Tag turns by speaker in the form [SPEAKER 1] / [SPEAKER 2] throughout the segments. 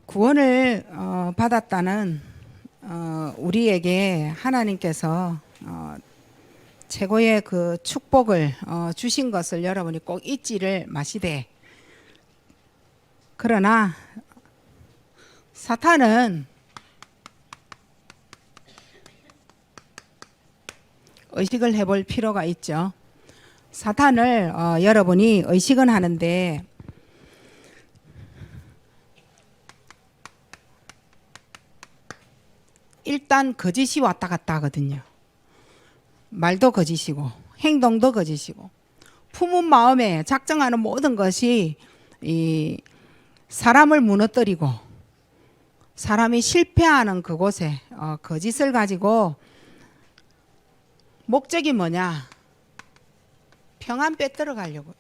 [SPEAKER 1] 구원을 받았다는 우리에게 하나님께서 최고의 그 축복을 주신 것을 여러분이 꼭 잊지를 마시되, 그러나 사탄은 의식을 해볼 필요가 있죠. 사탄을 여러분이 의식은 하는데 일단 거짓이 왔다 갔다 하거든요. 말도 거짓이고 행동도 거짓이고 품은 마음에 작정하는 모든 것이 이 사람을 무너뜨리고 사람이 실패하는 그곳에 거짓을 가지고 목적이 뭐냐? 평안 빼앗아 가려고요.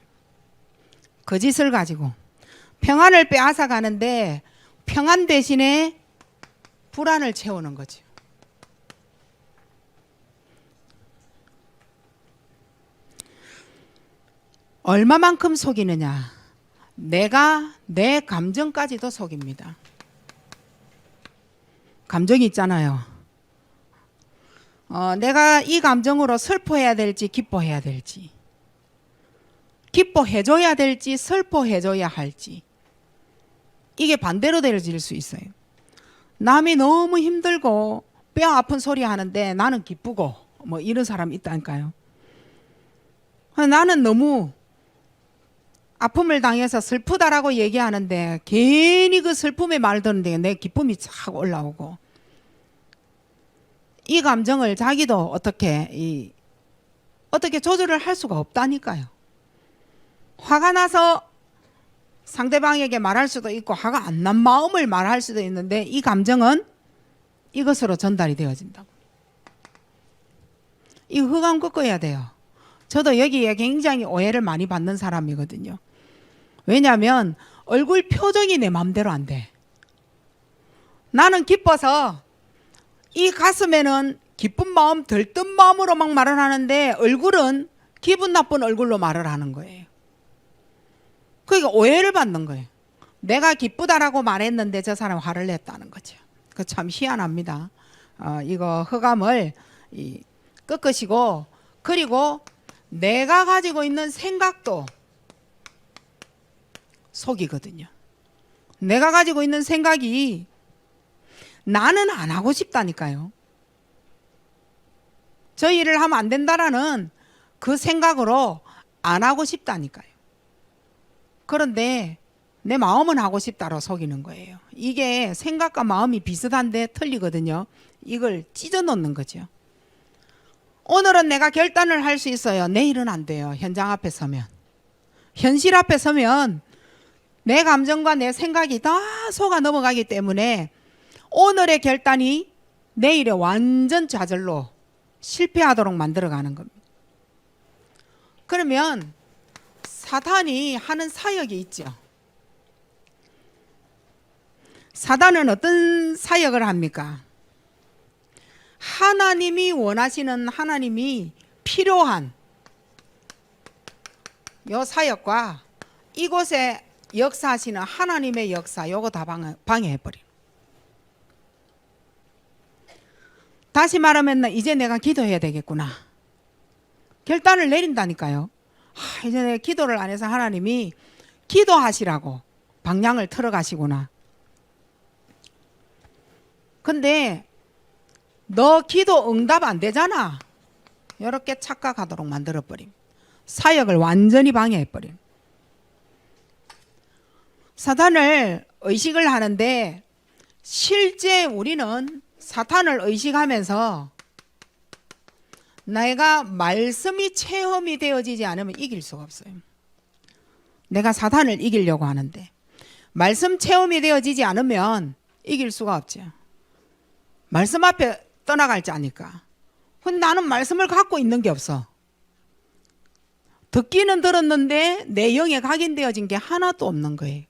[SPEAKER 1] 거짓을 가지고 평안을 빼앗아 가는데 평안 대신에 불안을 채우는 거죠. 얼마만큼 속이느냐? 내가 내 감정까지도 속입니다. 감정이 있잖아요. 내가 이 감정으로 슬퍼해야 될지 기뻐해야 될지, 기뻐해줘야 될지 슬퍼해줘야 할지, 이게 반대로 되어질 수 있어요. 남이 너무 힘들고 뼈 아픈 소리 하는데 나는 기쁘고 뭐 이런 사람이 있다니까요. 나는 너무 아픔을 당해서 슬프다라고 얘기하는데 괜히 그 슬픔의 말 듣는데 내 기쁨이 착 올라오고, 이 감정을 자기도 어떻게 조절을 할 수가 없다니까요. 화가 나서 상대방에게 말할 수도 있고 화가 안 난 마음을 말할 수도 있는데 이 감정은 이것으로 전달이 되어진다고. 이 흑암 꺾어야 돼요. 저도 여기에 굉장히 오해를 많이 받는 사람이거든요. 왜냐하면 얼굴 표정이 내 마음대로 안 돼. 나는 기뻐서 이 가슴에는 기쁜 마음, 들뜬 마음으로 막 말을 하는데 얼굴은 기분 나쁜 얼굴로 말을 하는 거예요. 그러니까 오해를 받는 거예요. 내가 기쁘다라고 말했는데 저 사람 화를 냈다는 거죠. 그 참 희한합니다. 이거 흑암을 꺾으시고, 그리고 내가 가지고 있는 생각도 속이거든요. 내가 가지고 있는 생각이 나는 안 하고 싶다니까요. 저 일을 하면 안 된다라는 그 생각으로 안 하고 싶다니까요. 그런데 내 마음은 하고 싶다로 속이는 거예요. 이게 생각과 마음이 비슷한데 틀리거든요. 이걸 찢어 놓는 거죠. 오늘은 내가 결단을 할 수 있어요. 내일은 안 돼요. 현장 앞에 서면. 현실 앞에 서면 내 감정과 내 생각이 다 속아 넘어가기 때문에 오늘의 결단이 내일의 완전 좌절로 실패하도록 만들어가는 겁니다. 그러면 사탄이 하는 사역이 있죠. 사탄은 어떤 사역을 합니까? 하나님이 원하시는, 하나님이 필요한 요 사역과 이곳에 역사하시는 하나님의 역사, 요거 다 방해해버려요. 다시 말하면 이제 내가 기도해야 되겠구나. 결단을 내린다니까요. 이제 내가 기도를 안 해서 하나님이 기도하시라고 방향을 틀어가시구나. 근데 너 기도 응답 안 되잖아. 이렇게 착각하도록 만들어버림. 사역을 완전히 방해해버림. 사탄을 의식을 하는데 실제 우리는 사탄을 의식하면서 내가 말씀이 체험이 되어지지 않으면 이길 수가 없어요. 내가 사탄을 이기려고 하는데 말씀 체험이 되어지지 않으면 이길 수가 없죠. 말씀 앞에 떠나갈지 아니까. 근데 나는 말씀을 갖고 있는 게 없어. 듣기는 들었는데 내 영에 각인되어진 게 하나도 없는 거예요.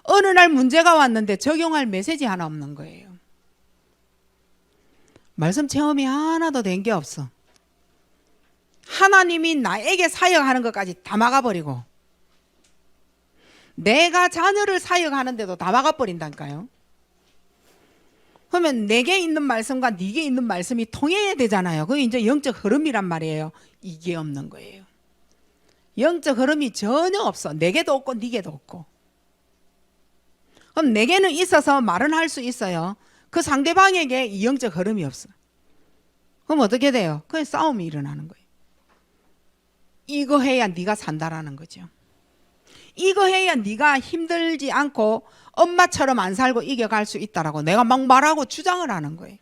[SPEAKER 1] 어느 날 문제가 왔는데 적용할 메시지 하나 없는 거예요. 말씀 체험이 하나도 된 게 없어. 하나님이 나에게 사역하는 것까지 다 막아버리고 내가 자녀를 사역하는데도 다 막아버린다니까요. 그러면 내게 있는 말씀과 네게 있는 말씀이 통해야 되잖아요. 그게 이제 영적 흐름이란 말이에요. 이게 없는 거예요. 영적 흐름이 전혀 없어. 내게도 없고 네게도 없고. 그럼 내게는 있어서 말은 할 수 있어요. 그 상대방에게 이 영적 흐름이 없어. 그럼 어떻게 돼요? 그게 싸움이 일어나는 거예요. 이거 해야 네가 산다라는 거죠. 이거 해야 네가 힘들지 않고 엄마처럼 안 살고 이겨갈 수 있다라고 내가 막 말하고 주장을 하는 거예요.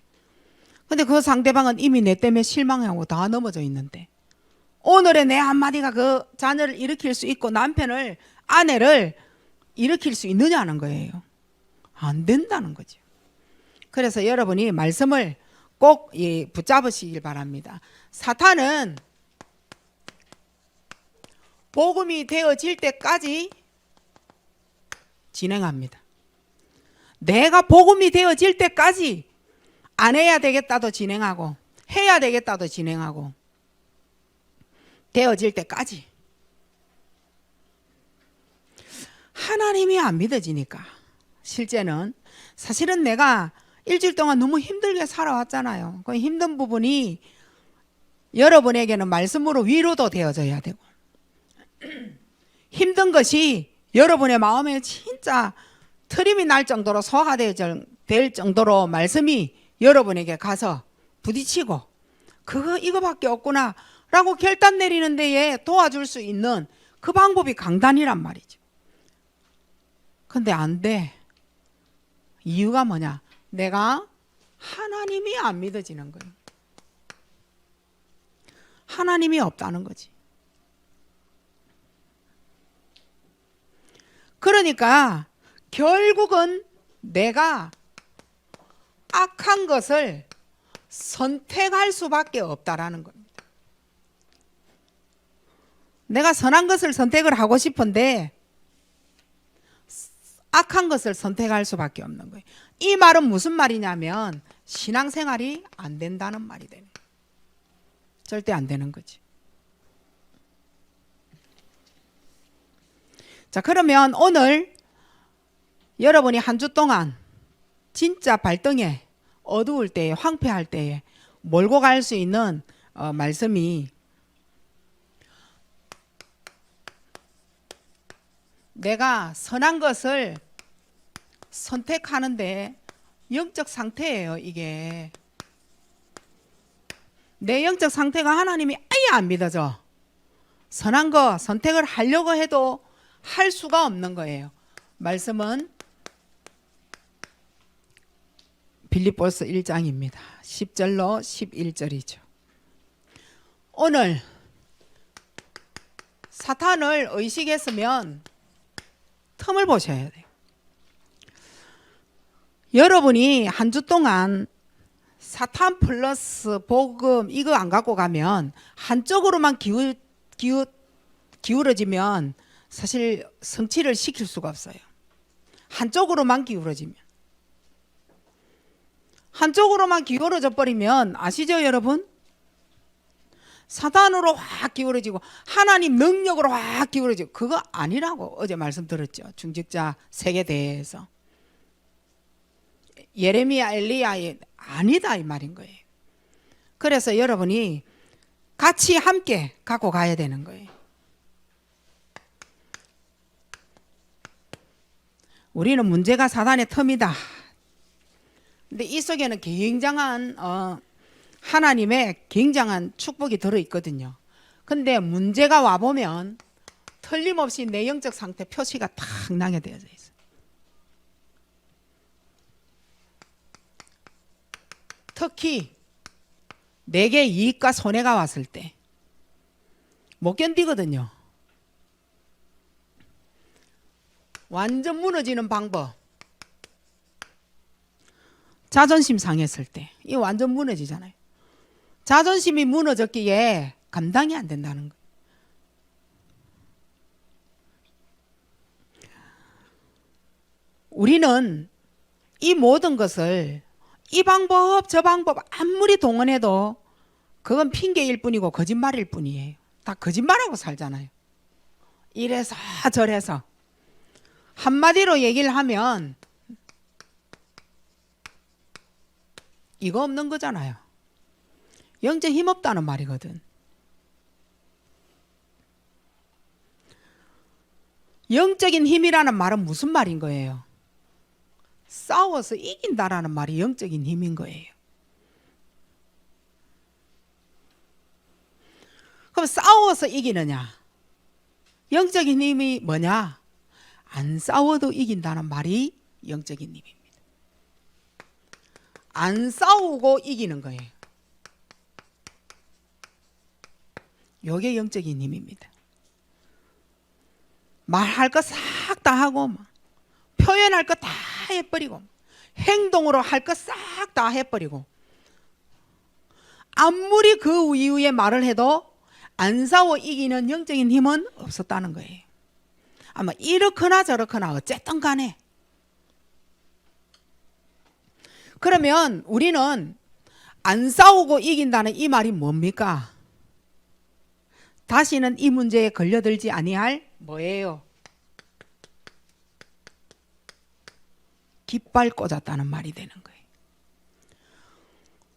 [SPEAKER 1] 근데 그 상대방은 이미 내 때문에 실망하고 다 넘어져 있는데 오늘의 내 한마디가 그 자녀를 일으킬 수 있고 남편을 아내를 일으킬 수 있느냐는 거예요. 안 된다는 거죠. 그래서 여러분이 말씀을 꼭 붙잡으시길 바랍니다. 사탄은 복음이 되어질 때까지 진행합니다. 내가 복음이 되어질 때까지 안 해야 되겠다도 진행하고 해야 되겠다도 진행하고 되어질 때까지. 하나님이 안 믿어지니까 실제는 사실은 내가 일주일 동안 너무 힘들게 살아왔잖아요. 그 힘든 부분이 여러분에게는 말씀으로 위로도 되어져야 되고 힘든 것이 여러분의 마음에 진짜 트림이 날 정도로 소화가 될 정도로 말씀이 여러분에게 가서 부딪히고 그거 이거밖에 없구나 라고 결단 내리는 데에 도와줄 수 있는 그 방법이 강단이란 말이죠. 근데 안 돼. 이유가 뭐냐? 내가 하나님이 안 믿어지는 거예요. 하나님이 없다는 거지. 그러니까 결국은 내가 악한 것을 선택할 수밖에 없다라는 겁니다. 내가 선한 것을 선택을 하고 싶은데 악한 것을 선택할 수밖에 없는 거예요. 이 말은 무슨 말이냐면 신앙생활이 안 된다는 말이 되네. 절대 안 되는 거지. 자, 그러면 오늘 여러분이 한 주 동안 진짜 발등에 어두울 때에 황폐할 때에 몰고 갈 수 있는 말씀이 내가 선한 것을 선택하는데 영적 상태예요. 이게 내 영적 상태가 하나님이 아예 안 믿어져. 선한 거 선택을 하려고 해도 할 수가 없는 거예요. 말씀은 빌립보서 1장입니다. 10절로 11절이죠. 오늘 사탄을 의식했으면 틈을 보셔야 돼요. 여러분이 한 주 동안 사탄 플러스 복음 이거 안 갖고 가면 한쪽으로만 기울어지면 사실 성취를 시킬 수가 없어요. 한쪽으로만 기울어지면. 한쪽으로만 기울어져 버리면 아시죠 여러분? 사단으로 확 기울어지고 하나님 능력으로 확 기울어지고 그거 아니라고 어제 말씀드렸죠. 중직자 세계대회에서. 예레미야 엘리야의 아니다 이 말인 거예요. 그래서 여러분이 같이 함께 갖고 가야 되는 거예요. 우리는 문제가 사단의 틈이다. 근데 이 속에는 굉장한 하나님의 굉장한 축복이 들어있거든요. 근데 문제가 와보면 틀림없이 내 영적 상태 표시가 탁 나게 되어져 있어요. 특히 내게 이익과 손해가 왔을 때 못 견디거든요. 완전 무너지는 방법. 자존심 상했을 때 이 완전 무너지잖아요. 자존심이 무너졌기에 감당이 안 된다는 거예요. 우리는 이 모든 것을 이 방법 저 방법 아무리 동원해도 그건 핑계일 뿐이고 거짓말일 뿐이에요. 다 거짓말하고 살잖아요. 이래서 저래서. 한마디로 얘기를 하면 이거 없는 거잖아요. 영적 힘 없다는 말이거든. 영적인 힘이라는 말은 무슨 말인 거예요? 싸워서 이긴다라는 말이 영적인 힘인 거예요. 그럼 싸워서 이기느냐? 영적인 힘이 뭐냐? 안 싸워도 이긴다는 말이 영적인 힘입니다. 안 싸우고 이기는 거예요. 이게 영적인 힘입니다. 말할 거 싹 다 하고 표현할 거 다 해버리고 행동으로 할 거 싹 다 해버리고 아무리 그 이후에 말을 해도 안 싸워 이기는 영적인 힘은 없었다는 거예요. 아마 이렇거나 저렇거나 어쨌든 간에. 그러면 우리는 안 싸우고 이긴다는 이 말이 뭡니까? 다시는 이 문제에 걸려들지 아니할 뭐예요? 깃발 꽂았다는 말이 되는 거예요.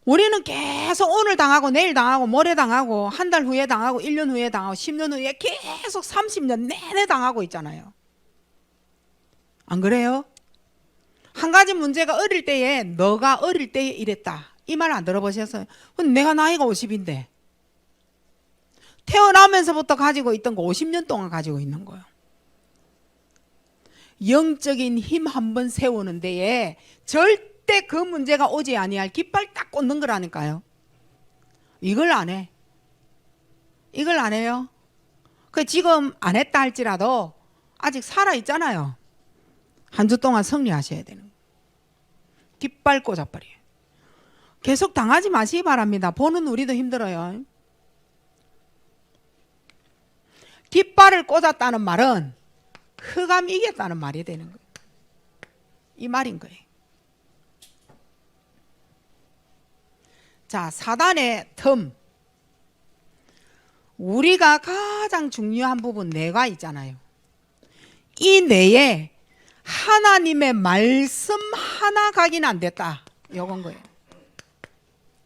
[SPEAKER 1] 우리는 계속 오늘 당하고 내일 당하고 모레 당하고 한 달 후에 당하고 1년 후에 당하고 10년 후에 계속 30년 내내 당하고 있잖아요. 안 그래요? 한 가지 문제가 어릴 때에 너가 어릴 때에 이랬다. 이 말 안 들어보셨어요? 내가 나이가 50인데 태어나면서부터 가지고 있던 거 50년 동안 가지고 있는 거예요. 영적인 힘 한번 세우는 데에 절대 그 문제가 오지 아니할 깃발 딱 꽂는 거라니까요. 이걸 안 해. 이걸 안 해요. 그 지금 안 했다 할지라도 아직 살아 있잖아요. 한 주 동안 승리하셔야 되는 거예요. 깃발 꽂아버려요. 계속 당하지 마시기 바랍니다. 보는 우리도 힘들어요. 깃발을 꽂았다는 말은 흑암 이겼다는 말이 되는 거예요. 이 말인 거예요. 자, 사단의 틈. 우리가 가장 중요한 부분 뇌가 있잖아요. 이 뇌에 하나님의 말씀 하나 각인 안 됐다. 요건 거예요.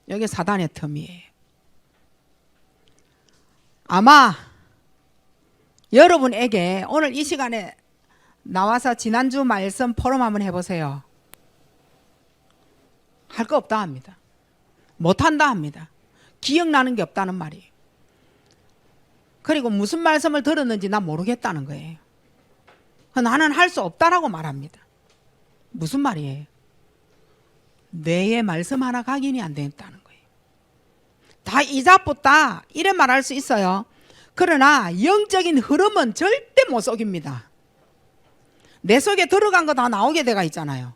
[SPEAKER 1] 여기 사단의 틈이에요. 아마 여러분에게 오늘 이 시간에 나와서 지난주 말씀 포럼 한번 해보세요. 할 거 없다 합니다. 못한다 합니다. 기억나는 게 없다는 말이에요. 그리고 무슨 말씀을 들었는지 난 모르겠다는 거예요. 나는 할 수 없다라고 말합니다. 무슨 말이에요? 뇌의 말씀 하나 각인이 안 됐다는 거예요. 다 이자붙다 이래 말할 수 있어요. 그러나 영적인 흐름은 절대 못 속입니다. 내 속에 들어간 거 다 나오게 돼가 있잖아요.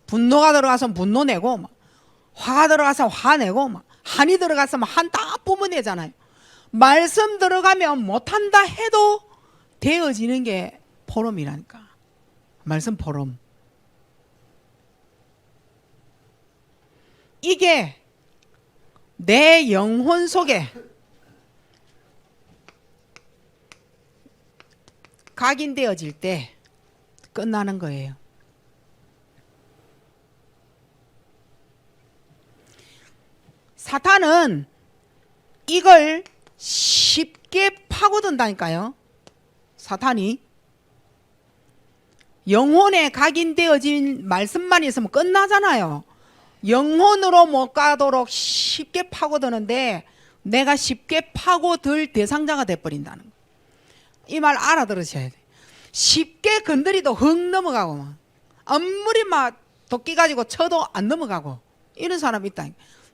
[SPEAKER 1] 분노가 들어가서 분노 내고 화가 들어가서 화 내고 한이 들어가서 한 다 뿜어내잖아요. 말씀 들어가면 못한다 해도 되어지는 게 포럼이라니까. 말씀 포럼. 이게 내 영혼 속에 각인되어질 때 끝나는 거예요. 사탄은 이걸 쉽게 파고든다니까요. 사탄이 영혼에 각인되어진 말씀만 있으면 끝나잖아요. 영혼으로 못 가도록 쉽게 파고드는데 내가 쉽게 파고들 대상자가 돼버린다는 거예요. 이 말 알아들으셔야 돼요. 쉽게 건드리도 흙 넘어가고 아무리 막 도끼 가지고 쳐도 안 넘어가고 이런 사람이 있다.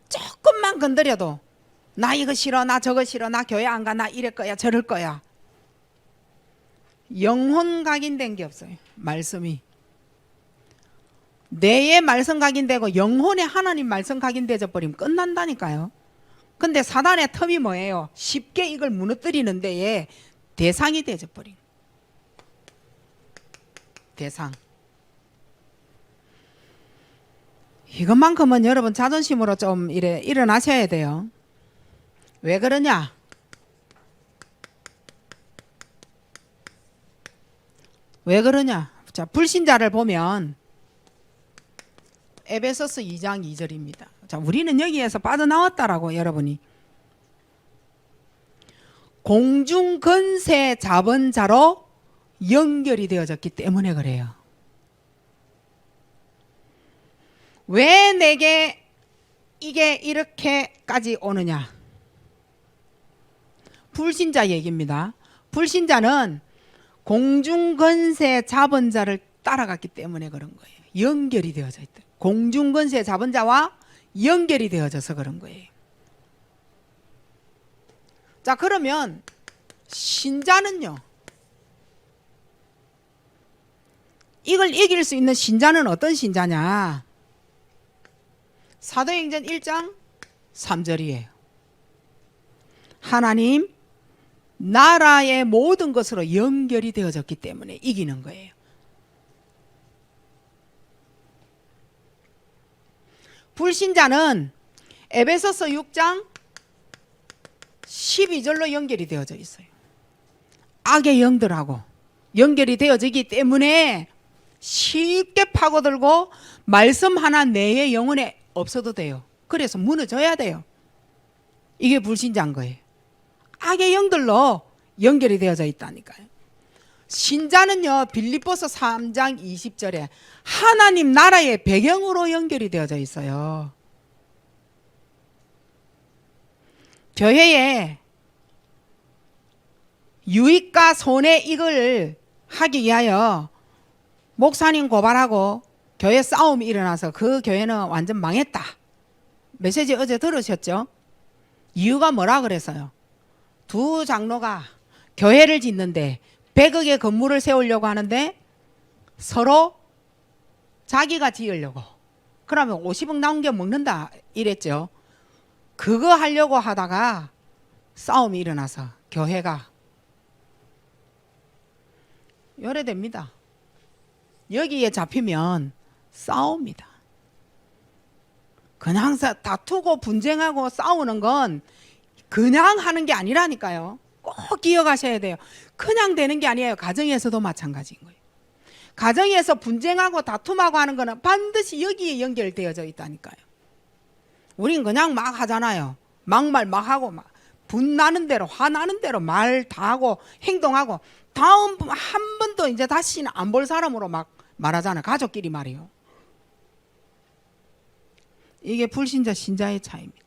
[SPEAKER 1] 조금만 건드려도 나 이거 싫어, 나 저거 싫어, 나 교회 안 가, 나 이럴 거야, 저럴 거야. 영혼 각인된 게 없어요. 말씀이. 뇌에 말씀 각인되고 영혼에 하나님 말씀 각인되어 버리면 끝난다니까요. 근데 사단의 틈이 뭐예요? 쉽게 이걸 무너뜨리는 데에 대상이 되어 버린. 대상. 이것만큼은 여러분 자존심으로 좀 일어나셔야 돼요. 왜 그러냐? 왜 그러냐? 자, 불신자를 보면 에베소서 2장 2절입니다. 자, 우리는 여기에서 빠져나왔다라고 여러분이. 공중건세 잡은 자로 연결이 되어졌기 때문에 그래요. 왜 내게 이게 이렇게까지 오느냐? 불신자 얘기입니다. 불신자는 공중건세 잡은 자를 따라갔기 때문에 그런 거예요. 연결이 되어져 있다. 공중건세 잡은 자와 연결이 되어져서 그런 거예요. 자, 그러면 신자는요, 이걸 이길 수 있는 신자는 어떤 신자냐? 사도행전 1장 3절이에요. 하나님 나라의 모든 것으로 연결이 되어졌기 때문에 이기는 거예요. 불신자는 에베소서 6장 12절로 연결이 되어져 있어요. 악의 영들하고 연결이 되어지기 때문에 쉽게 파고들고 말씀 하나 내 영혼에 없어도 돼요. 그래서 무너져야 돼요. 이게 불신자인 거예요. 악의 영들로 연결이 되어져 있다니까요. 신자는요, 빌립보서 3장 20절에 하나님 나라의 배경으로 연결이 되어져 있어요. 교회에 유익과 손해이익을 하기 위하여 목사님 고발하고 교회 싸움이 일어나서 그 교회는 완전 망했다. 메시지 어제 들으셨죠? 이유가 뭐라 그랬어요? 두 장로가 교회를 짓는데 100억의 건물을 세우려고 하는데 서로 자기가 지으려고, 그러면 50억 남겨 먹는다 이랬죠. 그거 하려고 하다가 싸움이 일어나서 교회가 요래됩니다. 여기에 잡히면 싸웁니다. 그냥 다투고 분쟁하고 싸우는 건 그냥 하는 게 아니라니까요. 꼭 기억하셔야 돼요. 그냥 되는 게 아니에요. 가정에서도 마찬가지인 거예요. 가정에서 분쟁하고 다툼하고 하는 거는 반드시 여기에 연결되어져 있다니까요. 우린 그냥 막 하잖아요. 막말 막 하고 막 분나는 대로 화나는 대로 말 다 하고 행동하고 다음 한 번도 이제 다시는 안 볼 사람으로 막 말하잖아요. 가족끼리 말이요. 이게 불신자 신자의 차이입니다.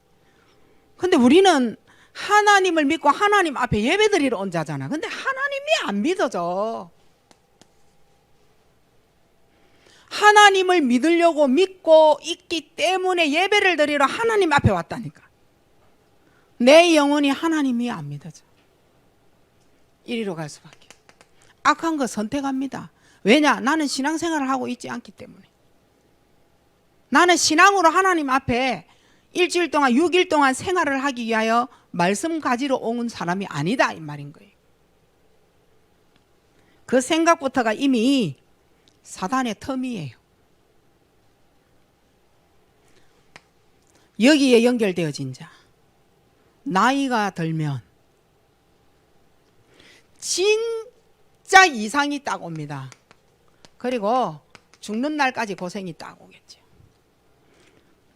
[SPEAKER 1] 근데 우리는 하나님을 믿고 하나님 앞에 예배드리러 온 자잖아. 근데 하나님이 안 믿어져. 하나님을 믿으려고 믿고 있기 때문에 예배를 드리러 하나님 앞에 왔다니까. 내 영혼이 하나님이 안 믿어져. 이리로 갈 수밖에. 악한 거 선택합니다. 왜냐? 나는 신앙생활을 하고 있지 않기 때문에. 나는 신앙으로 하나님 앞에 일주일 동안 6일 동안 생활을 하기 위하여 말씀 가지러 온 사람이 아니다 이 말인 거예요. 그 생각부터가 이미 사단의 텀이에요. 여기에 연결되어진 자, 나이가 들면 진짜 이상이 딱 옵니다. 그리고 죽는 날까지 고생이 딱 오겠죠.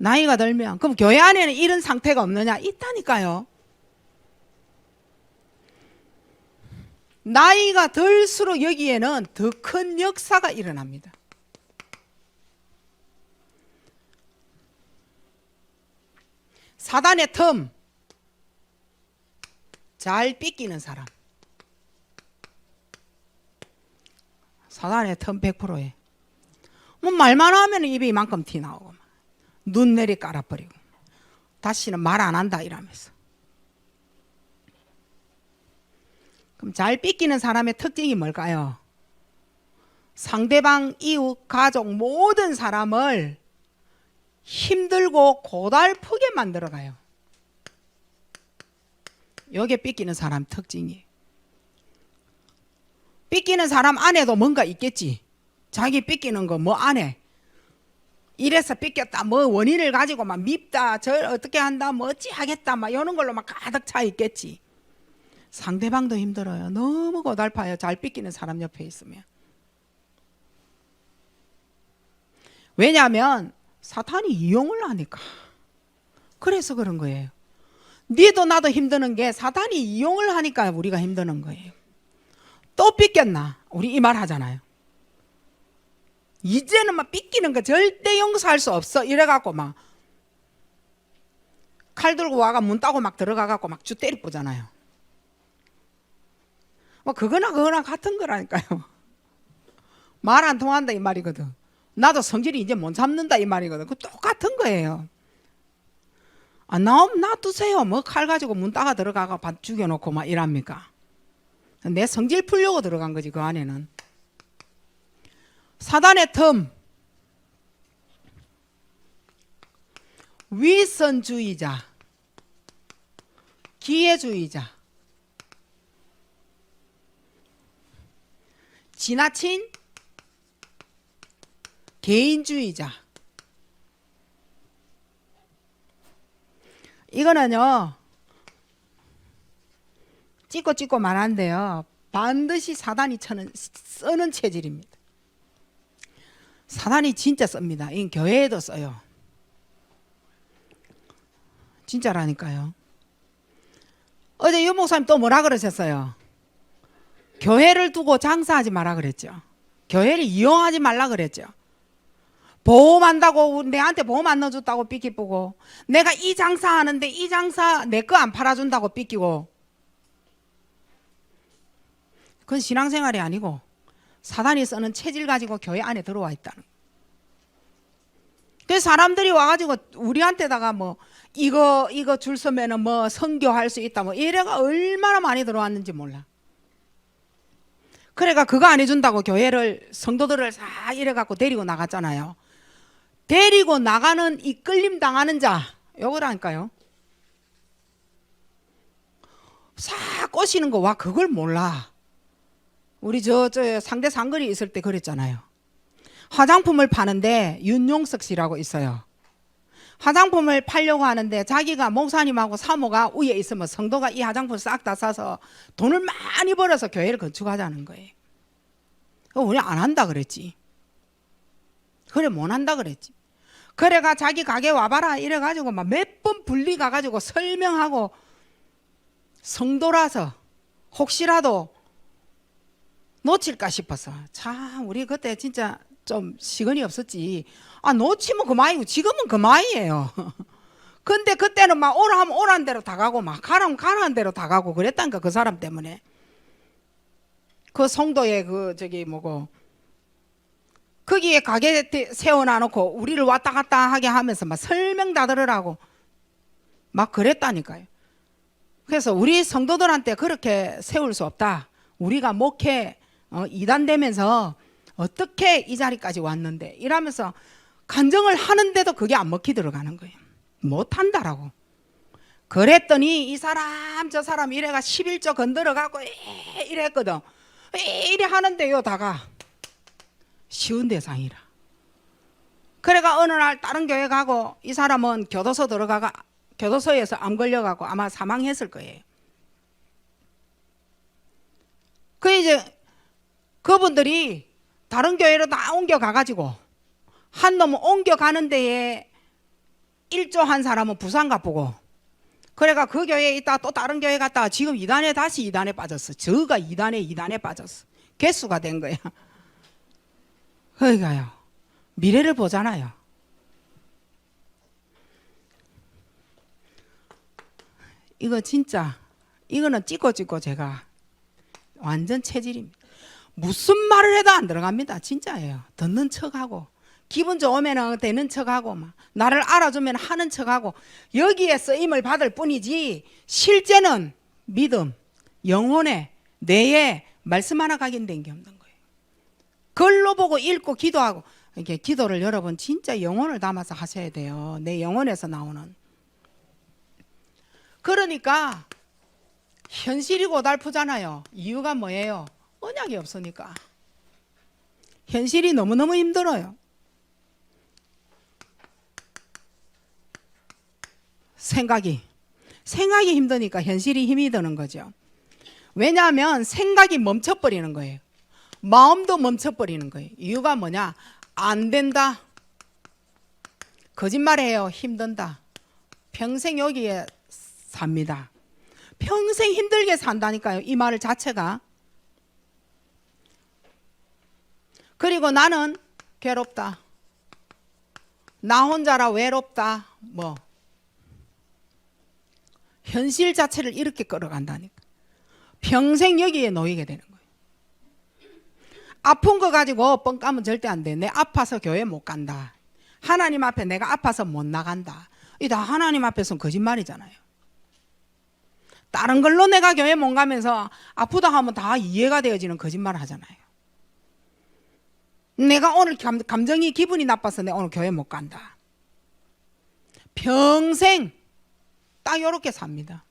[SPEAKER 1] 나이가 들면, 그럼 교회 안에는 이런 상태가 없느냐? 있다니까요. 나이가 들수록 여기에는 더 큰 역사가 일어납니다. 사단의 틈, 잘 삐끼는 사람. 사단의 틈 100%에. 뭐 말만 하면 입에 이만큼 티 나오고 눈 내리 깔아버리고 다시는 말 안 한다 이러면서. 그럼 잘 삐끼는 사람의 특징이 뭘까요? 상대방, 이웃, 가족 모든 사람을 힘들고 고달프게 만들어가요. 이게 삐끼는 사람 특징이에요. 삐끼는 사람 안에도 뭔가 있겠지. 자기 삐끼는 거 뭐 안에 이래서 삐꼈다, 뭐 원인을 가지고 막 밉다, 저 어떻게 한다, 뭐 어찌 하겠다, 막 이런 걸로 막 가득 차 있겠지. 상대방도 힘들어요. 너무 고달파요. 잘 삐끼는 사람 옆에 있으면. 왜냐하면 사탄이 이용을 하니까. 그래서 그런 거예요. 니도 나도 힘드는 게 사탄이 이용을 하니까 우리가 힘드는 거예요. 또 삐꼈나? 우리 이 말 하잖아요. 이제는 막 삐끼는 거 절대 용서할 수 없어. 이래갖고 막 칼 들고 와가 문 따고 막 들어가갖고 막 주 때리 보잖아요. 뭐 그거나 같은 거라니까요. 말 안 통한다 이 말이거든. 나도 성질이 이제 못 참는다 이 말이거든. 그 똑같은 거예요. 아, 나오면 놔두세요. 뭐 칼 가지고 문 따가 들어가가 밥 죽여놓고 막 이랍니까? 내 성질 풀려고 들어간 거지 그 안에는. 사단의 텀. 위선주의자, 기회주의자, 지나친 개인주의자. 이거는요 찍고 말한대요. 반드시 사단이 쓰는 체질입니다. 사단이 진짜 씁니다. 이 교회에도 써요. 진짜라니까요. 어제 유 목사님 또 뭐라 그러셨어요? 교회를 두고 장사하지 마라 그랬죠. 교회를 이용하지 말라 그랬죠. 보험한다고 내한테 보험 안 넣어줬다고 삐끼쁘고, 내가 이 장사하는데 이 장사 내 거 안 팔아준다고 삐끼고. 그건 신앙생활이 아니고 사단이 쓰는 체질 가지고 교회 안에 들어와 있다는. 그래서 사람들이 와가지고 우리한테다가 뭐 이거 줄 서면은 뭐 선교할 수 있다 뭐 이래가 얼마나 많이 들어왔는지 몰라. 그래가 그거 안 해준다고 교회를 성도들을 다 이래갖고 데리고 나갔잖아요. 데리고 나가는 이 끌림 당하는 자 요거라니까요. 싹 꼬시는 거 와 그걸 몰라. 우리 저 상대 상거리 있을 때 그랬잖아요. 화장품을 파는데 윤용석 씨라고 있어요. 화장품을 팔려고 하는데 자기가 목사님하고 사모가 위에 있으면 성도가 이 화장품 싹 다 사서 돈을 많이 벌어서 교회를 건축하자는 거예요. 우리 안 한다 그랬지. 그래 못 한다 그랬지. 그래가 자기 가게 와봐라 이래가지고 막 몇 번 분리 가가지고 설명하고, 성도라서 혹시라도 놓칠까 싶어서. 참 우리 그때 진짜 좀 시건이 없었지. 아 놓치면 그만이고 지금은 그만이에요. 근데 그때는 막 오라 하면 오라는 대로 다 가고 막 가라면 가라는 대로 다 가고 그랬다니까. 그 사람 때문에. 그 성도의 그 저기 뭐고 거기에 가게 세워놔놓고 우리를 왔다 갔다 하게 하면서 막 설명 다 들으라고 막 그랬다니까요. 그래서 우리 성도들한테 그렇게 세울 수 없다. 우리가 목회 이단되면서 어떻게 이 자리까지 왔는데 이러면서 간증을 하는데도 그게 안 먹히 들어가는 거예요. 못한다라고. 그랬더니 이 사람 저 사람 이래가 11조 건드려갖고 이랬거든. 이래 하는데요 다가 쉬운 대상이라. 그래가 어느 날 다른 교회 가고 이 사람은 교도소 들어가가 교도소에서 암 걸려가고 아마 사망했을 거예요. 그 이제 그분들이 다른 교회로 다 옮겨가가지고 한 놈은 옮겨가는 데에 일조한 사람은 부산 가보고, 그래가 그 교회에 있다가 또 다른 교회 갔다가 지금 이단에 다시 이단에 빠졌어. 저가 이단에 빠졌어. 개수가 된 거야. 그러니까요. 미래를 보잖아요. 이거 진짜 이거는 찍고 제가 완전 체질입니다. 무슨 말을 해도 안 들어갑니다. 진짜예요. 듣는 척하고 기분 좋으면 되는 척하고 막 나를 알아주면 하는 척하고 여기에 쓰임을 받을 뿐이지 실제는 믿음, 영혼에 뇌에 말씀 하나 각인된 게 없는 거예요. 글로 보고 읽고 기도하고. 이렇게 기도를 여러분 진짜 영혼을 담아서 하셔야 돼요. 내 영혼에서 나오는. 그러니까 현실이 고달프잖아요. 이유가 뭐예요? 언약이 없으니까. 현실이 너무너무 힘들어요. 생각이 힘드니까 현실이 힘이 드는 거죠. 왜냐하면 생각이 멈춰버리는 거예요. 마음도 멈춰버리는 거예요. 이유가 뭐냐? 안 된다. 거짓말해요. 힘든다. 평생 여기에 삽니다. 평생 힘들게 산다니까요. 이 말 자체가. 그리고 나는 괴롭다. 나 혼자라 외롭다. 뭐 현실 자체를 이렇게 끌어간다니까. 평생 여기에 놓이게 되는 거예요. 아픈 거 가지고 뻥 까면 절대 안 돼. 내 아파서 교회 못 간다. 하나님 앞에 내가 아파서 못 나간다. 이 다 하나님 앞에서는 거짓말이잖아요. 다른 걸로 내가 교회 못 가면서 아프다 하면 다 이해가 되어지는 거짓말을 하잖아요. 내가 오늘 감정이 기분이 나빠서 내가 오늘 교회 못 간다. 평생 딱 이렇게 삽니다.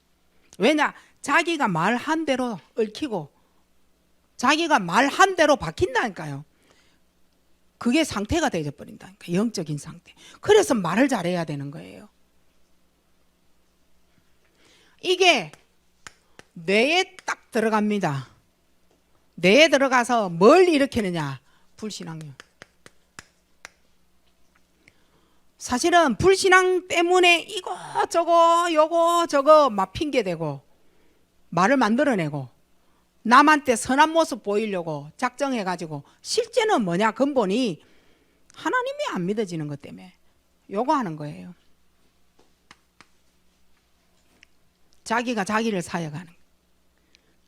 [SPEAKER 1] 왜냐? 자기가 말한 대로 얽히고 자기가 말한 대로 박힌다니까요. 그게 상태가 되어버린다니까. 영적인 상태. 그래서 말을 잘해야 되는 거예요. 이게 뇌에 딱 들어갑니다. 뇌에 들어가서 뭘 일으키느냐? 불신앙요. 사실은 불신앙 때문에 이거저거 요거저거 막 핑계대고 말을 만들어내고 남한테 선한 모습 보이려고 작정해가지고 실제는 뭐냐? 근본이 하나님이 안 믿어지는 것 때문에 요거 하는 거예요. 자기가 자기를 사역하는 거예요.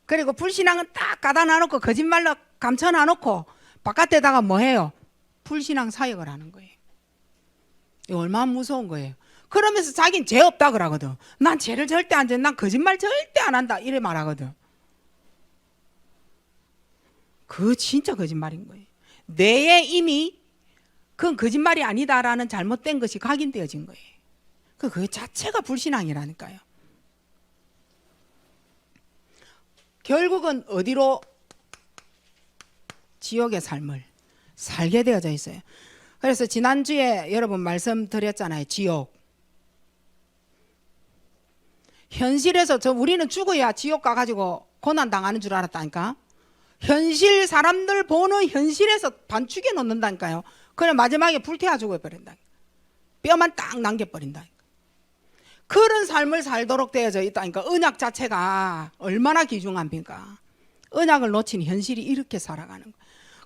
[SPEAKER 1] 그리고 불신앙은 딱 갖다 놔놓고 거짓말로 감춰놔놓고 바깥에다가 뭐 해요? 불신앙 사역을 하는 거예요. 이거 얼마나 무서운 거예요. 그러면서 자기는 죄 없다 그러거든. 난 죄를 절대 안 져. 난 거짓말 절대 안 한다. 이래 말하거든. 그거 진짜 거짓말인 거예요. 뇌에 이미 그건 거짓말이 아니다라는 잘못된 것이 각인되어진 거예요. 그 자체가 불신앙이라니까요. 결국은 어디로? 지옥의 삶을 살게 되어져 있어요. 그래서 지난주에 여러분 말씀드렸잖아요. 지옥. 현실에서 우리는 죽어야 지옥 가가지고 고난당하는 줄 알았다니까. 현실 사람들 보는 현실에서 반죽여 놓는다니까요. 그래 마지막에 불태워 죽어버린다. 뼈만 딱 남겨버린다. 그런 삶을 살도록 되어져 있다니까. 언약 자체가 얼마나 귀중합니까? 언약을 놓친 현실이 이렇게 살아가는 거예요.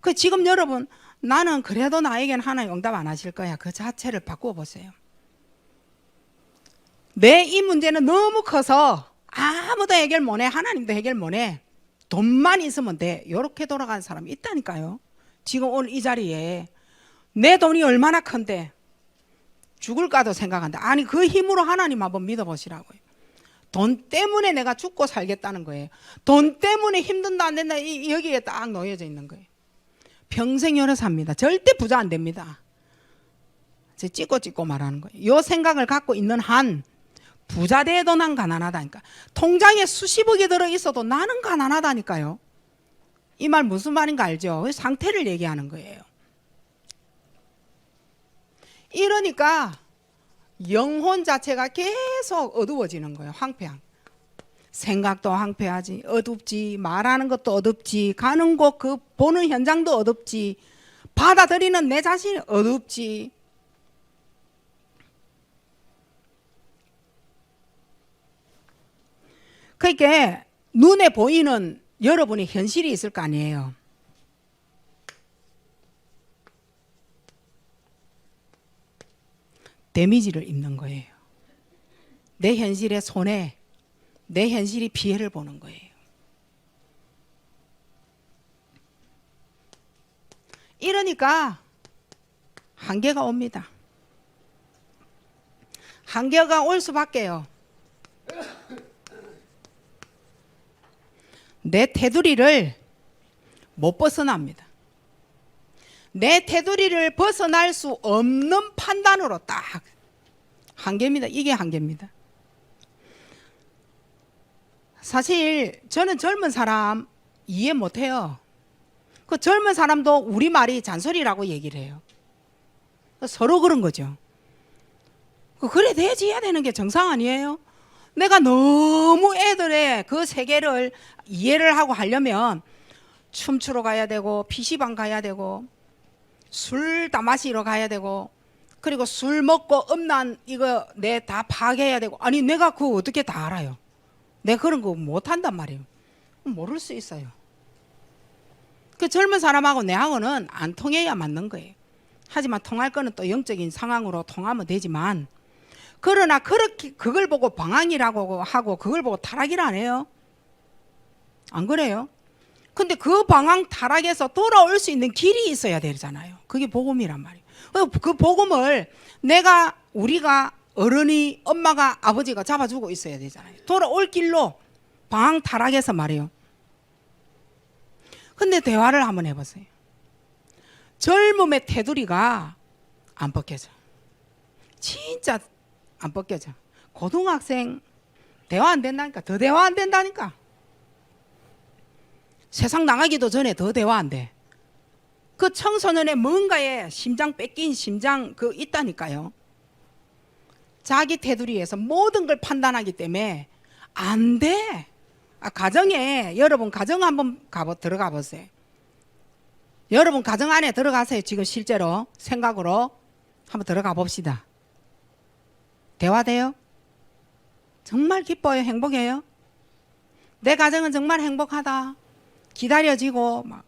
[SPEAKER 1] 그 지금 여러분 나는 그래도 나에겐 하나님 응답 안 하실 거야. 그 자체를 바꾸어 보세요. 내 이 문제는 너무 커서 아무도 해결 못해. 하나님도 해결 못해. 돈만 있으면 돼. 이렇게 돌아가는 사람이 있다니까요. 지금 오늘 이 자리에 내 돈이 얼마나 큰데 죽을까도 생각한다. 아니 그 힘으로 하나님 한번 믿어보시라고요. 돈 때문에 내가 죽고 살겠다는 거예요. 돈 때문에 힘든다 안 된다 여기에 딱 놓여져 있는 거예요. 평생 열어 삽니다. 절대 부자 안 됩니다. 찍고 말하는 거예요. 이 생각을 갖고 있는 한 부자 돼도 난 가난하다니까. 통장에 수십억이 들어있어도 나는 가난하다니까요. 이 말 무슨 말인가 알죠? 상태를 얘기하는 거예요. 이러니까 영혼 자체가 계속 어두워지는 거예요. 황폐한. 생각도 황폐하지, 어둡지, 말하는 것도 어둡지, 가는 곳 그 보는 현장도 어둡지, 받아들이는 내 자신이 어둡지. 그러니까 눈에 보이는 여러분의 현실이 있을 거 아니에요. 데미지를 입는 거예요. 내 현실의 손해, 내 현실이 피해를 보는 거예요. 이러니까 한계가 옵니다. 한계가 올 수밖에요. 내 테두리를 못 벗어납니다. 내 테두리를 벗어날 수 없는 판단으로 딱 한계입니다. 이게 한계입니다. 사실 저는 젊은 사람 이해 못해요. 그 젊은 사람도 우리 말이 잔소리라고 얘기를 해요. 서로 그런 거죠. 그래 돼야지 해야 되는 게 정상 아니에요? 내가 너무 애들의 그 세계를 이해를 하고 하려면 춤추러 가야 되고 PC방 가야 되고 술 다 마시러 가야 되고 그리고 술 먹고 음란 이거 내 다 파괴해야 되고. 아니 내가 그거 어떻게 다 알아요? 내가 그런 거 못한단 말이에요. 모를 수 있어요. 그 젊은 사람하고 내하고는 안 통해야 맞는 거예요. 하지만 통할 거는 또 영적인 상황으로 통하면 되지만, 그러나 그렇게 그걸 보고 방황이라고 하고 그걸 보고 타락이라 안 해요. 안 그래요? 근데 그 방황 타락에서 돌아올 수 있는 길이 있어야 되잖아요. 그게 복음이란 말이에요. 그 복음을 우리가 어른이, 엄마가, 아버지가 잡아주고 있어야 되잖아요. 돌아올 길로, 방황 타락에서 말이에요. 근데 대화를 한번 해보세요. 젊음의 테두리가 안 벗겨져. 진짜 안 벗겨져. 고등학생 대화 안 된다니까. 더 대화 안 된다니까. 세상 나가기도 전에 더 대화 안 돼. 그 청소년의 뭔가에 심장 뺏긴 심장 그 있다니까요. 자기 테두리에서 모든 걸 판단하기 때문에 안 돼. 가정에, 여러분 가정 한번 들어가 보세요. 여러분 가정 안에 들어가세요. 지금 실제로 생각으로 한번 들어가 봅시다. 대화돼요? 정말 기뻐요? 행복해요? 내 가정은 정말 행복하다. 기다려지고 막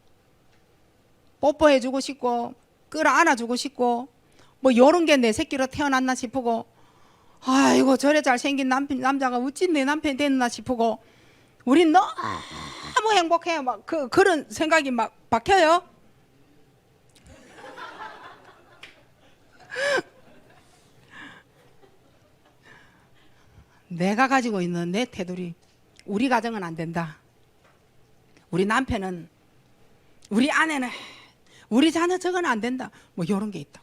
[SPEAKER 1] 뽀뽀해주고 싶고 끌어안아주고 싶고 뭐 요런 게 내 새끼로 태어났나 싶고, 아이고 저래 잘생긴 남자가 어찌 내 남편이 됐나 싶고, 우린 너무 행복해요. 막 그런 생각이 막 박혀요. 내가 가지고 있는 내 테두리, 우리 가정은 안 된다. 우리 남편은, 우리 아내는, 우리 자녀 저건 안 된다. 뭐 이런 게 있다.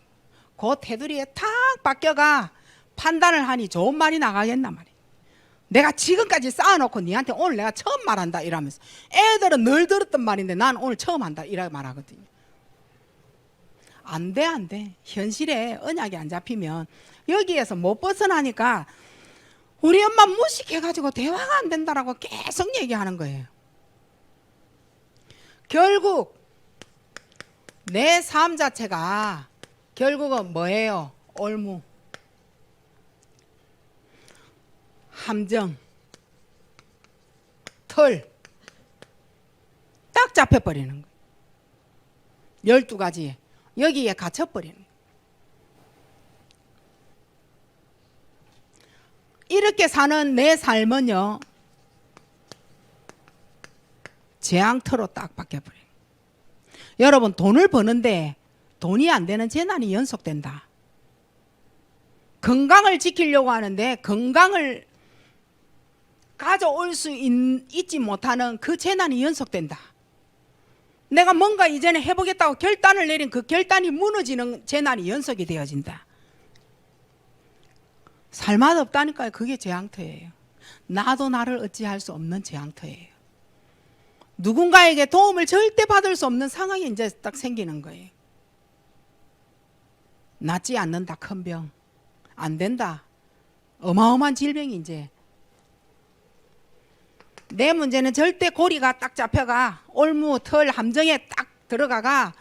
[SPEAKER 1] 그 테두리에 탁 바뀌어가 판단을 하니 좋은 말이 나가겠나 말이야. 내가 지금까지 쌓아놓고 니한테 오늘 내가 처음 말한다 이러면서, 애들은 늘 들었던 말인데 난 오늘 처음 한다 이렇게 말하거든요. 안 돼, 안 돼. 현실에 언약이 안 잡히면 여기에서 못 벗어나니까 우리 엄마 무식해가지고 대화가 안 된다라고 계속 얘기하는 거예요. 결국 내 삶 자체가 결국은 뭐예요? 올무, 함정, 털 딱 잡혀버리는 거예요. 12가지 여기에 갇혀버리는 거예요. 이렇게 사는 내 삶은요, 재앙터로 딱 바뀌어버려요. 여러분 돈을 버는데 돈이 안 되는 재난이 연속된다. 건강을 지키려고 하는데 건강을 가져올 수 있지 못하는 그 재난이 연속된다. 내가 뭔가 이전에 해보겠다고 결단을 내린 그 결단이 무너지는 재난이 연속이 되어진다. 살맛 없다니까요. 그게 재앙터예요. 나도 나를 어찌할 수 없는 재앙터예요. 누군가에게 도움을 절대 받을 수 없는 상황이 이제 딱 생기는 거예요. 낫지 않는다. 큰 병. 안 된다. 어마어마한 질병이 이제. 내 문제는 절대 고리가 딱 잡혀가 올무, 털, 함정에 딱 들어가가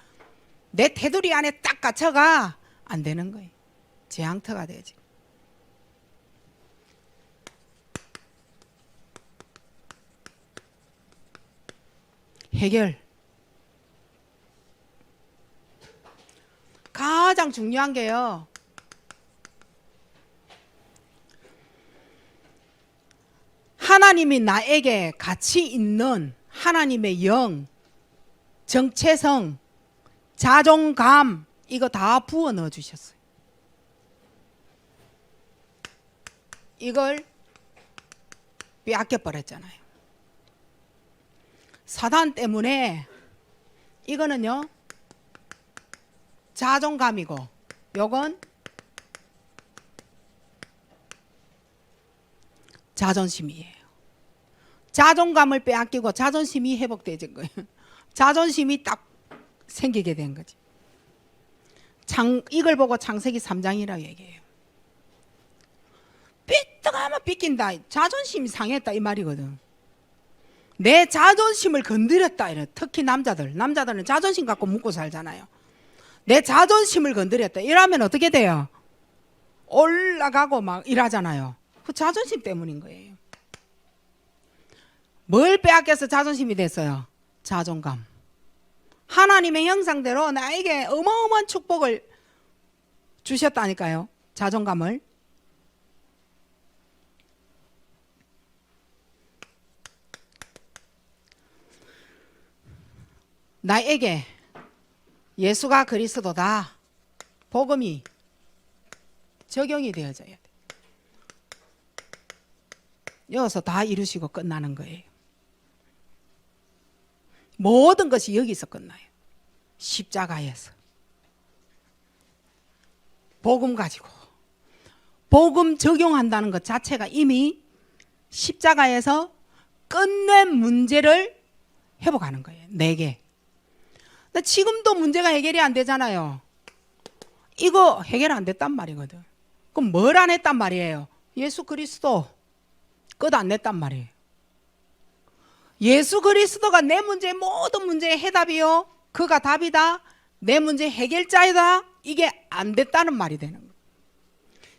[SPEAKER 1] 내 테두리 안에 딱 갇혀가 안 되는 거예요. 재앙터가 되지. 해결. 가장 중요한 게요, 하나님이 나에게 가치 있는 하나님의 영, 정체성, 자존감 이거 다 부어 넣어 주셨어요. 이걸 빼앗겨 버렸잖아요. 사단 때문에. 이거는요 자존감이고 요건 자존심이에요. 자존감을 빼앗기고 자존심이 회복되는 거예요. 자존심이 딱 생기게 된 거지. 이걸 보고 창세기 3장이라고 얘기해요. 삐딱하면 삐낀다. 자존심이 상했다 이 말이거든. 내 자존심을 건드렸다. 이래. 특히 남자들은 자존심 갖고 묻고 살잖아요. 내 자존심을 건드렸다. 이러면 어떻게 돼요? 올라가고 막 이러잖아요. 그 자존심 때문인 거예요. 뭘 빼앗겨서 자존심이 됐어요? 자존감. 하나님의 형상대로 나에게 어마어마한 축복을 주셨다니까요. 자존감을. 나에게 예수가 그리스도다. 복음이 적용이 되어져야 돼. 여기서 다 이루시고 끝나는 거예요. 모든 것이 여기서 끝나요. 십자가에서. 복음 가지고. 복음 적용한다는 것 자체가 이미 십자가에서 끝낸 문제를 회복하는 거예요. 내게. 지금도 문제가 해결이 안 되잖아요. 이거 해결 안 됐단 말이거든. 그럼 뭘 안 했단 말이에요? 예수 그리스도 끝 안 냈단 말이에요. 예수 그리스도가 내 문제의 모든 문제의 해답이요. 그가 답이다. 내 문제 해결자이다. 이게 안 됐다는 말이 되는 거예요.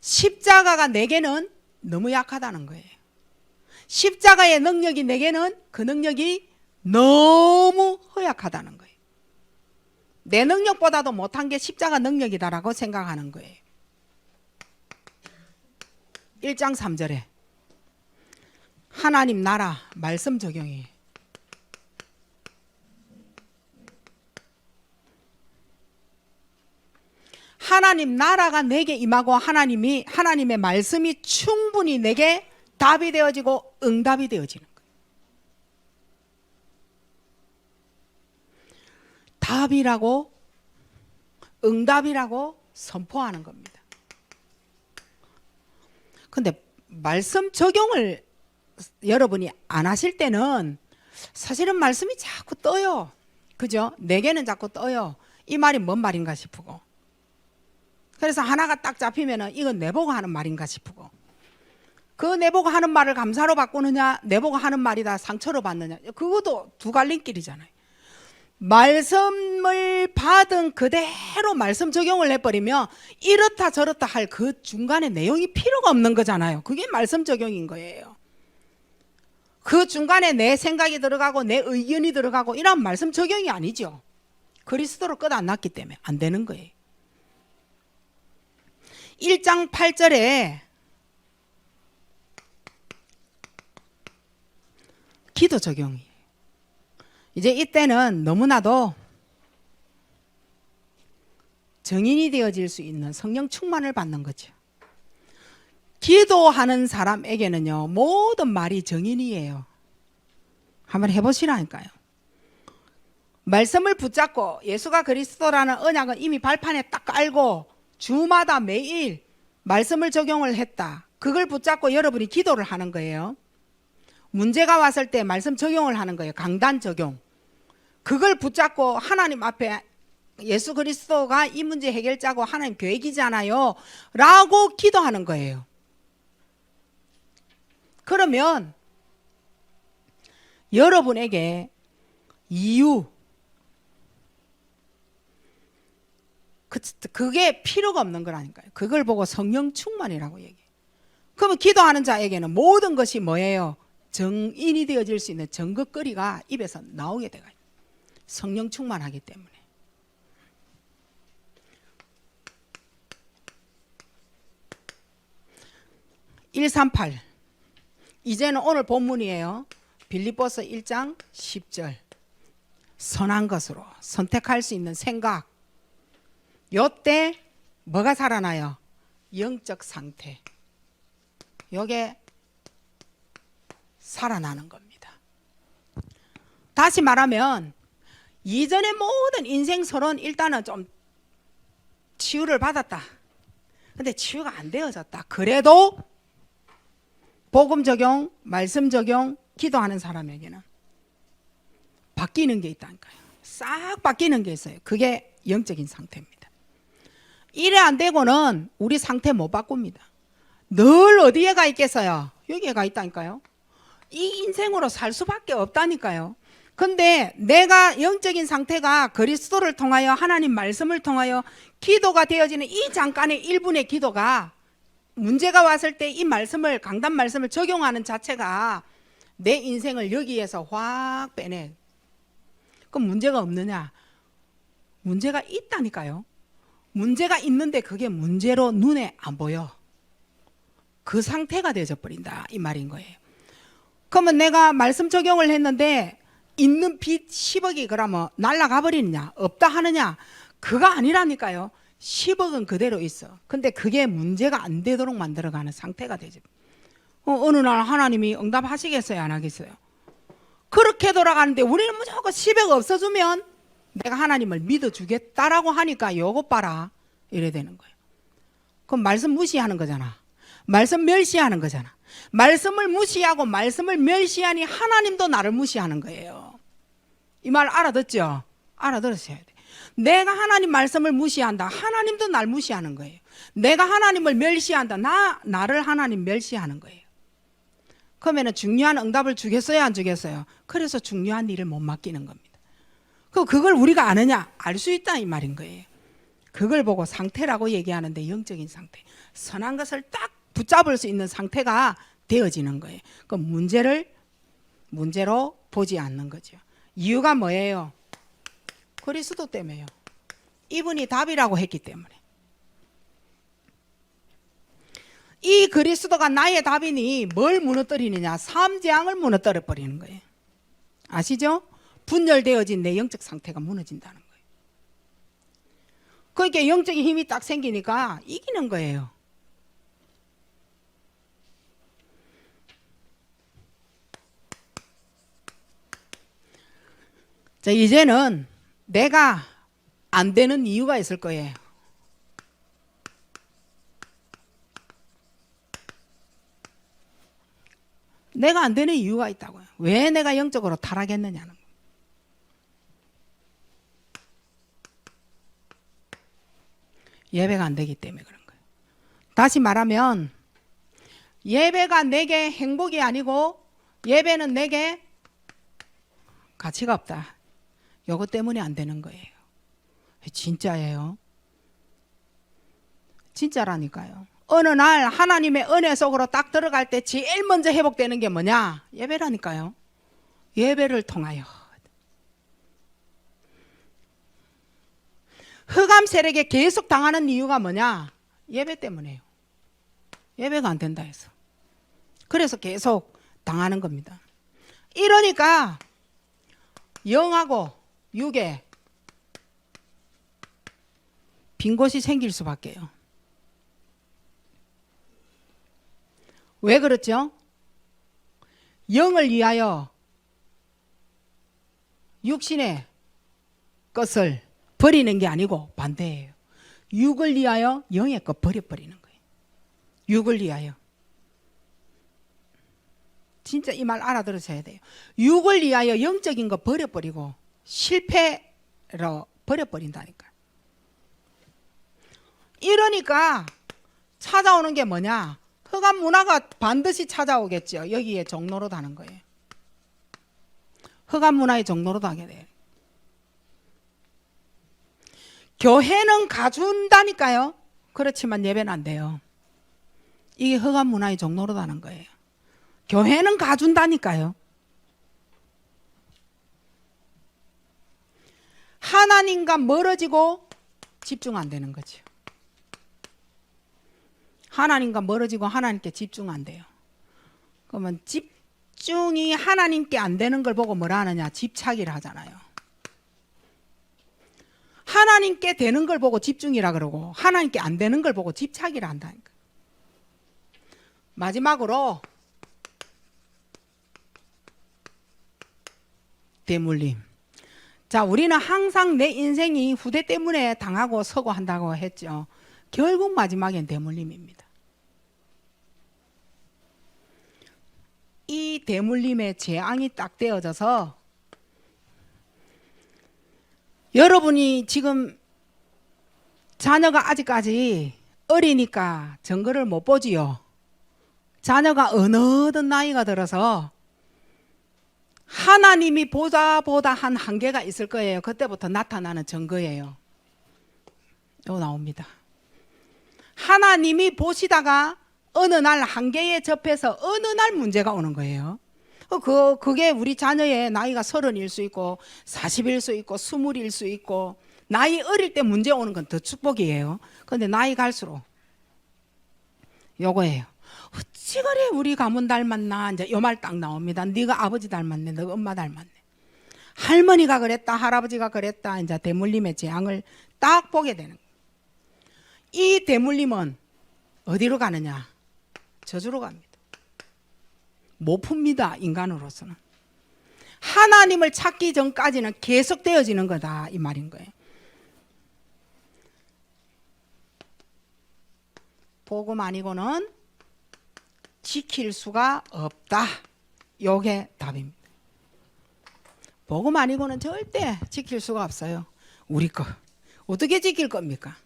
[SPEAKER 1] 십자가가 내게는 너무 약하다는 거예요. 십자가의 능력이 내게는 그 능력이 너무 허약하다는 거예요. 내 능력보다도 못한 게 십자가 능력이다라고 생각하는 거예요. 1장 3절에 하나님 나라 말씀 적용이에요. 하나님 나라가 내게 임하고 하나님의 말씀이 충분히 내게 답이 되어지고 응답이 되어지는 거예요. 답이라고 응답이라고 선포하는 겁니다. 근데 말씀 적용을 여러분이 안 하실 때는 사실은 말씀이 자꾸 떠요. 그죠? 내게는 자꾸 떠요. 이 말이 뭔 말인가 싶고. 그래서 하나가 딱 잡히면은 이건 내보고 하는 말인가 싶고. 그 내보고 하는 말을 감사로 바꾸느냐, 내보고 하는 말이다 상처로 받느냐. 그것도 두 갈림길이잖아요. 말씀을 받은 그대로 말씀 적용을 해버리면 이렇다 저렇다 할 그 중간에 내용이 필요가 없는 거잖아요. 그게 말씀 적용인 거예요. 그 중간에 내 생각이 들어가고 내 의견이 들어가고 이런 말씀 적용이 아니죠. 그리스도로 끝 안 났기 때문에 안 되는 거예요. 1장 8절에 기도 적용이에요. 이제 이때는 너무나도 정인이 되어질 수 있는 성령 충만을 받는 거죠. 기도하는 사람에게는요, 모든 말이 정인이에요. 한번 해보시라니까요. 말씀을 붙잡고 예수가 그리스도라는 언약은 이미 발판에 딱 깔고 주마다 매일 말씀을 적용을 했다. 그걸 붙잡고 여러분이 기도를 하는 거예요. 문제가 왔을 때 말씀 적용을 하는 거예요. 강단 적용. 그걸 붙잡고 하나님 앞에 예수 그리스도가 이 문제 해결자고 하나님 계획이잖아요 라고 기도하는 거예요. 그러면 여러분에게 이유, 그게 필요가 없는 거라니까요. 그걸 보고 성령 충만이라고 얘기해요. 그러면 기도하는 자에게는 모든 것이 뭐예요? 정인이 되어질 수 있는 정긋거리가 입에서 나오게 돼요. 성령 충만하기 때문에. 138 이제는 오늘 본문이에요. 빌립보서 1장 10절 선한 것으로 선택할 수 있는 생각. 요때 뭐가 살아나요? 영적 상태. 요게 살아나는 겁니다. 다시 말하면 이전의 모든 인생설은 일단은 좀 치유를 받았다. 근데 치유가 안 되어졌다. 그래도 복음 적용, 말씀 적용, 기도하는 사람에게는 바뀌는 게 있다니까요. 싹 바뀌는 게 있어요. 그게 영적인 상태입니다. 이래 안 되고는 우리 상태 못 바꿉니다. 늘 어디에 가 있겠어요? 여기에 가 있다니까요. 이 인생으로 살 수밖에 없다니까요. 근데 내가 영적인 상태가 그리스도를 통하여 하나님 말씀을 통하여 기도가 되어지는 이 잠깐의 1분의 기도가 문제가 왔을 때 이 말씀을, 강단 말씀을 적용하는 자체가 내 인생을 여기에서 확 빼내. 그럼 문제가 없느냐? 문제가 있다니까요. 문제가 있는데 그게 문제로 눈에 안 보여. 그 상태가 되어버린다 이 말인 거예요. 그러면 내가 말씀 적용을 했는데 있는 빚 10억이 그러면 날아가 버리느냐, 없다 하느냐? 그거 아니라니까요. 10억은 그대로 있어. 근데 그게 문제가 안 되도록 만들어가는 상태가 되죠. 어느 날 하나님이 응답하시겠어요, 안 하겠어요? 그렇게 돌아가는데 우리는 무조건 10억 없어주면 내가 하나님을 믿어주겠다라고 하니까 요것 봐라 이래 되는 거예요. 그럼 말씀 무시하는 거잖아. 말씀 멸시하는 거잖아. 말씀을 무시하고 말씀을 멸시하니 하나님도 나를 무시하는 거예요. 이 말 알아듣죠? 알아들으셔야 돼. 내가 하나님 말씀을 무시한다. 하나님도 날 무시하는 거예요. 내가 하나님을 멸시한다. 나를 하나님 멸시하는 거예요. 그러면 중요한 응답을 주겠어요, 안 주겠어요? 그래서 중요한 일을 못 맡기는 겁니다. 그걸 우리가 아느냐? 알 수 있다 이 말인 거예요. 그걸 보고 상태라고 얘기하는데 영적인 상태. 선한 것을 딱 붙잡을 수 있는 상태가 되어지는 거예요. 그 문제로 보지 않는 거죠. 이유가 뭐예요? 그리스도 때문에요. 이분이 답이라고 했기 때문에. 이 그리스도가 나의 답이니 뭘 무너뜨리느냐? 삼재앙을 무너뜨려 버리는 거예요. 아시죠? 분열되어진 내 영적 상태가 무너진다는 거예요. 그러니까 영적인 힘이 딱 생기니까 이기는 거예요. 자, 이제는 내가 안 되는 이유가 있을 거예요. 내가 안 되는 이유가 있다고요. 왜 내가 영적으로 타락했느냐는 거예요. 예배가 안 되기 때문에 그런 거예요. 다시 말하면 예배가 내게 행복이 아니고 예배는 내게 가치가 없다. 요거 때문에 안 되는 거예요. 진짜예요. 진짜라니까요. 어느 날 하나님의 은혜 속으로 딱 들어갈 때 제일 먼저 회복되는 게 뭐냐? 예배라니까요. 예배를 통하여. 흑암 세력에 계속 당하는 이유가 뭐냐? 예배 때문에요. 예배가 안 된다 해서. 그래서 계속 당하는 겁니다. 이러니까 영하고 육에 빈 곳이 생길 수밖에요. 왜 그렇죠? 영을 위하여 육신의 것을 버리는 게 아니고 반대예요. 육을 위하여 영의 것 버려버리는 거예요. 육을 위하여. 진짜 이 말 알아들으셔야 돼요. 육을 위하여 영적인 거 버려버리고 실패로 버려버린다니까. 이러니까 찾아오는 게 뭐냐? 흑암 문화가 반드시 찾아오겠죠. 여기에 종로로 다는 거예요. 흑암 문화의 종로로 다게 돼요. 교회는 가준다니까요. 그렇지만 예배는 안 돼요. 이게 흑암 문화의 종로로 다는 거예요. 교회는 가준다니까요. 하나님과 멀어지고 집중 안 되는 거죠. 하나님과 멀어지고 하나님께 집중 안 돼요. 그러면 집중이 하나님께 안 되는 걸 보고 뭐라 하느냐? 집착이라 하잖아요. 하나님께 되는 걸 보고 집중이라 그러고 하나님께 안 되는 걸 보고 집착이라 한다니까. 마지막으로 대물림. 자, 우리는 항상 내 인생이 후대 때문에 당하고 서고 한다고 했죠. 결국 마지막엔 대물림입니다. 이 대물림의 재앙이 딱 되어져서 여러분이 지금 자녀가 아직까지 어리니까 증거를 못 보지요. 자녀가 어느덧 나이가 들어서 하나님이 보다 한 한계가 있을 거예요. 그때부터 나타나는 증거예요. 이거 나옵니다. 하나님이 보시다가 어느 날 한계에 접해서 어느 날 문제가 오는 거예요. 그게 우리 자녀의 나이가 30일 수 있고 40일 수 있고 20일 수 있고, 나이 어릴 때 문제 오는 건 더 축복이에요. 근데 나이 갈수록 요거예요. 어찌 그래 우리 가문 닮았나, 이제 요 말 딱 나옵니다. 네가 아버지 닮았네, 너가 엄마 닮았네. 할머니가 그랬다, 할아버지가 그랬다. 이제 대물림의 재앙을 딱 보게 되는 거예요. 이 대물림은 어디로 가느냐? 저주로 갑니다. 못 풉니다, 인간으로서는. 하나님을 찾기 전까지는 계속 되어지는 거다, 이 말인 거예요. 복음 아니고는 지킬 수가 없다. 요게 답입니다. 복음 아니고는 절대 지킬 수가 없어요. 우리 거 어떻게 지킬 겁니까?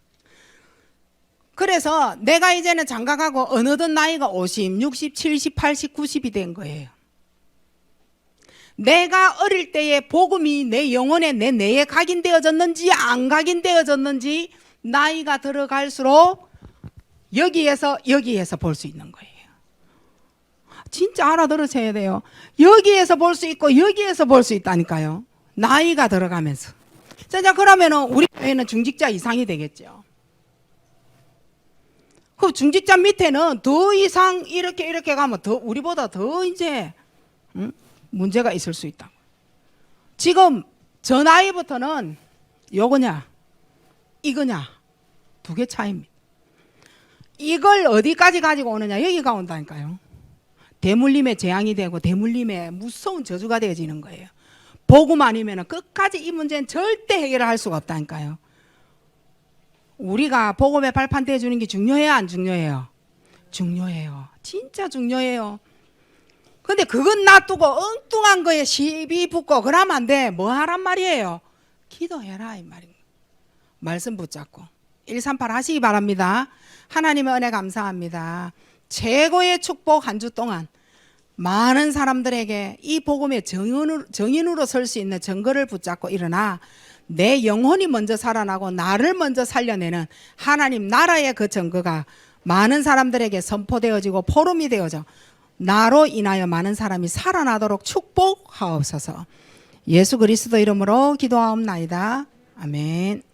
[SPEAKER 1] 그래서 내가 이제는 장가가고 어느덧 나이가 50, 60, 70, 80, 90이 된 거예요. 내가 어릴 때의 복음이 내 영혼에 내 뇌에 각인되어졌는지 안 각인되어졌는지 나이가 들어갈수록 여기에서 볼 수 있는 거예요. 진짜 알아들으셔야 돼요. 여기에서 볼 수 있고 여기에서 볼 수 있다니까요. 나이가 들어가면서. 자, 그러면은 우리 교회는 중직자 이상이 되겠죠. 그 중직자 밑에는 더 이상 이렇게 가면 더 우리보다 더 이제 문제가 있을 수 있다. 지금 저 나이부터는 요거냐 이거냐 두 개 차이입니다. 이걸 어디까지 가지고 오느냐, 여기가 온다니까요. 대물림의 재앙이 되고 대물림의 무서운 저주가 되어지는 거예요. 복음 아니면 끝까지 이 문제는 절대 해결할 수가 없다니까요. 우리가 복음에 발판 떼주는 게 중요해요, 안 중요해요? 중요해요. 진짜 중요해요. 근데 그건 놔두고 엉뚱한 거에 시비 붙고 그러면 안 돼. 뭐 하란 말이에요? 기도해라, 이 말입니다. 말씀 붙잡고 138 하시기 바랍니다. 하나님의 은혜 감사합니다. 최고의 축복 한 주 동안 많은 사람들에게 이 복음의 정인으로 설 수 있는 증거를 붙잡고 일어나 내 영혼이 먼저 살아나고 나를 먼저 살려내는 하나님 나라의 그 증거가 많은 사람들에게 선포되어지고 포럼이 되어져 나로 인하여 많은 사람이 살아나도록 축복하옵소서. 예수 그리스도 이름으로 기도하옵나이다. 아멘.